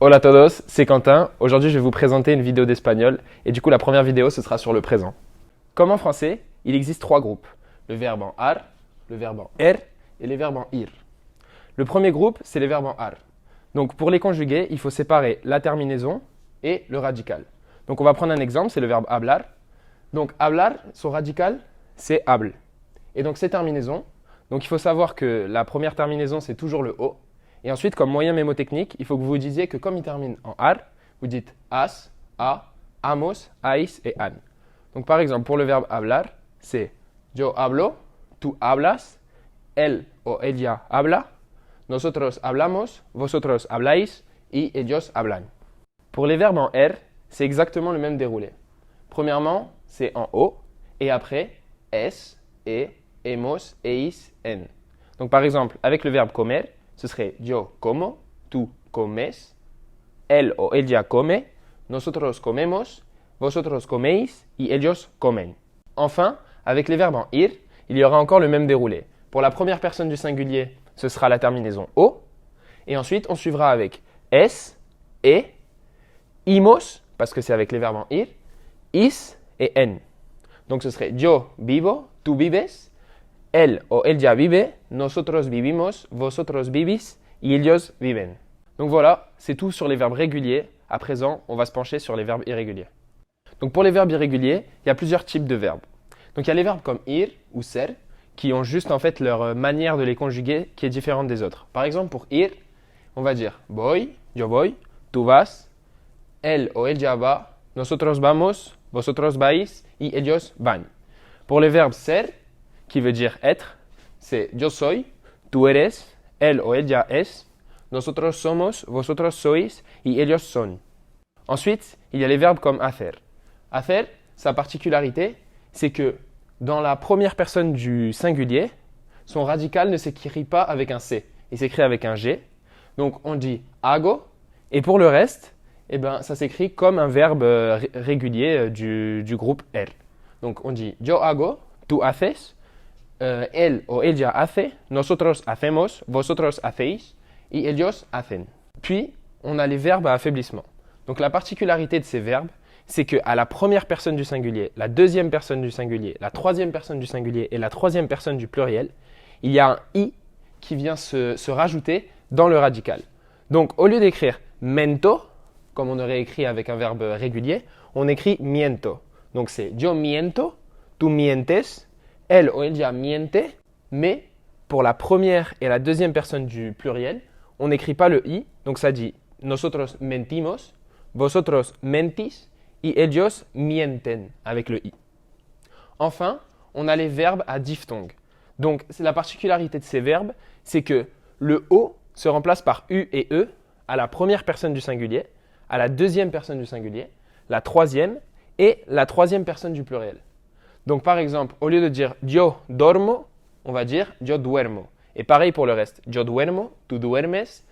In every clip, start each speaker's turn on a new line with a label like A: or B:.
A: Hola a todos, c'est Quentin. Aujourd'hui, je vais vous présenter une vidéo d'espagnol et du coup, la première vidéo, ce sera sur le présent. Comme en français, il existe trois groupes. Le verbe en ar, le verbe en er et les verbes en ir. Le premier groupe, c'est les verbes en ar. Donc, pour les conjuguer, il faut séparer la terminaison et le radical. Donc, on va prendre un exemple, c'est le verbe hablar. Donc, hablar, son radical, c'est hable. Et donc, ces terminaisons, donc il faut savoir que la première terminaison, c'est toujours le o. Et ensuite, comme moyen mémotechnique, il faut que vous vous disiez que comme il termine en ar, vous dites as, a, amos, ais et an. Donc par exemple, pour le verbe hablar, c'est yo hablo, tú hablas, él o ella habla, nosotros hablamos, vosotros habláis y ellos hablan. Pour les verbes en R, c'est exactement le même déroulé. Premièrement, c'est en O et après es, e, hemos, eis, en. Donc par exemple, avec le verbe comer, ce serait yo como, tú comes, él o ella come, nosotros comemos, vosotros coméis y ellos comen. Enfin, avec les verbes en ir, il y aura encore le même déroulé. Pour la première personne du singulier, ce sera la terminaison o. Et ensuite, on suivra avec es, e, imos, parce que c'est avec les verbes en ir, is et en. Donc ce serait yo vivo, tú vives, él o ella vive, nosotros vivimos, vosotros vivís y ellos viven. Donc voilà, c'est tout sur les verbes réguliers. À présent, on va se pencher sur les verbes irréguliers. Donc pour les verbes irréguliers, il y a plusieurs types de verbes. Donc il y a les verbes comme ir ou ser, qui ont juste en fait leur manière de les conjuguer qui est différente des autres. Par exemple, pour ir, on va dire voy, yo voy, tú vas, él o ella va, nosotros vamos, vosotros vais y ellos van. Pour les verbes ser, qui veut dire être, c'est yo soy, tú eres, él o ella es, nosotros somos, vosotros sois y ellos son. Ensuite, il y a les verbes comme hacer. Hacer, sa particularité, c'est que dans la première personne du singulier, son radical ne s'écrit pas avec un C, il s'écrit avec un G. Donc on dit hago, et pour le reste, eh ben, ça s'écrit comme un verbe régulier du groupe R. Donc on dit yo hago, tú haces, él o ella hace, nosotros hacemos, vosotros hacéis y ellos hacen. Puis, on a les verbes à affaiblissement. Donc la particularité de ces verbes, c'est qu'à la première personne du singulier, la deuxième personne du singulier, la troisième personne du singulier et la troisième personne du pluriel, il y a un i qui vient se rajouter dans le radical. Donc au lieu d'écrire mento, comme on aurait écrit avec un verbe régulier, on écrit miento. Donc c'est yo miento, tú mientes, él o ella miente, mais pour la première et la deuxième personne du pluriel, on n'écrit pas le i, donc ça dit nosotros mentimos, vosotros mentis y ellos mienten avec le i. Enfin, on a les verbes à diphtongue. Donc la particularité de ces verbes, c'est que le o se remplace par u et e à la première personne du singulier, à la deuxième personne du singulier, la troisième et la troisième personne du pluriel. Donc par exemple, au lieu de dire yo dormo, on va dire yo duermo. Et pareil pour le reste. Yo duermo, tú duermes,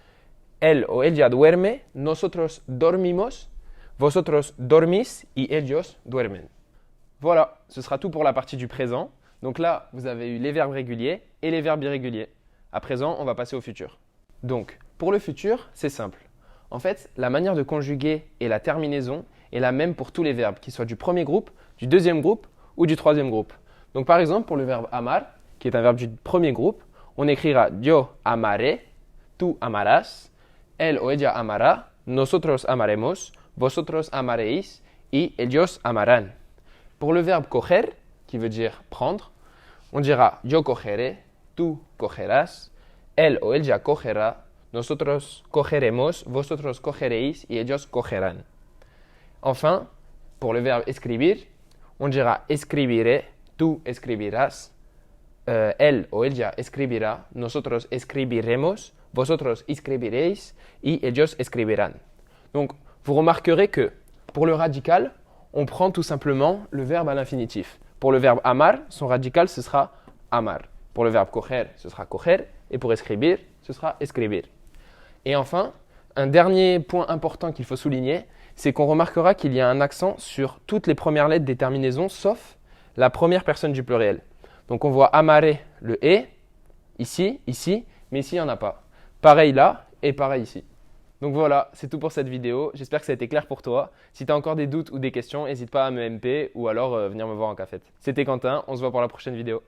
A: él o ella duerme, nosotros dormimos, vosotros dormís y ellos duermen. Voilà, ce sera tout pour la partie du présent. Donc là, vous avez eu les verbes réguliers et les verbes irréguliers. À présent, on va passer au futur. Donc, pour le futur, c'est simple. En fait, la manière de conjuguer et la terminaison est la même pour tous les verbes, qu'ils soient du premier groupe, du deuxième groupe ou du troisième groupe. Donc par exemple, pour le verbe amar, qui est un verbe du premier groupe, on écrira yo amaré, tú amarás, él o ella amará, nosotros amaremos, vosotros amaréis y ellos amarán. Pour le verbe coger, qui veut dire prendre, on dira yo cogeré, tú cogerás, él o ella cogerá, nosotros cogeremos, vosotros cogeréis y ellos cogerán. Enfin, pour le verbe escribir, on dira escribiré, tú escribirás, él o ella escribirá, nosotros escribiremos, vosotros escribiréis y ellos escribirán. Donc, vous remarquerez que pour le radical, on prend tout simplement le verbe à l'infinitif. Pour le verbe amar, son radical, ce sera amar. Pour le verbe coger, ce sera coger. Et pour escribir, ce sera escribir. Et enfin, un dernier point important qu'il faut souligner, c'est qu'on remarquera qu'il y a un accent sur toutes les premières lettres des terminaisons, sauf la première personne du pluriel. Donc on voit amaré, le e, ici, mais ici il n'y en a pas. Pareil là et pareil ici. Donc voilà, c'est tout pour cette vidéo. J'espère que ça a été clair pour toi. Si tu as encore des doutes ou des questions, n'hésite pas à me MP ou alors venir me voir en cafette. C'était Quentin, on se voit pour la prochaine vidéo.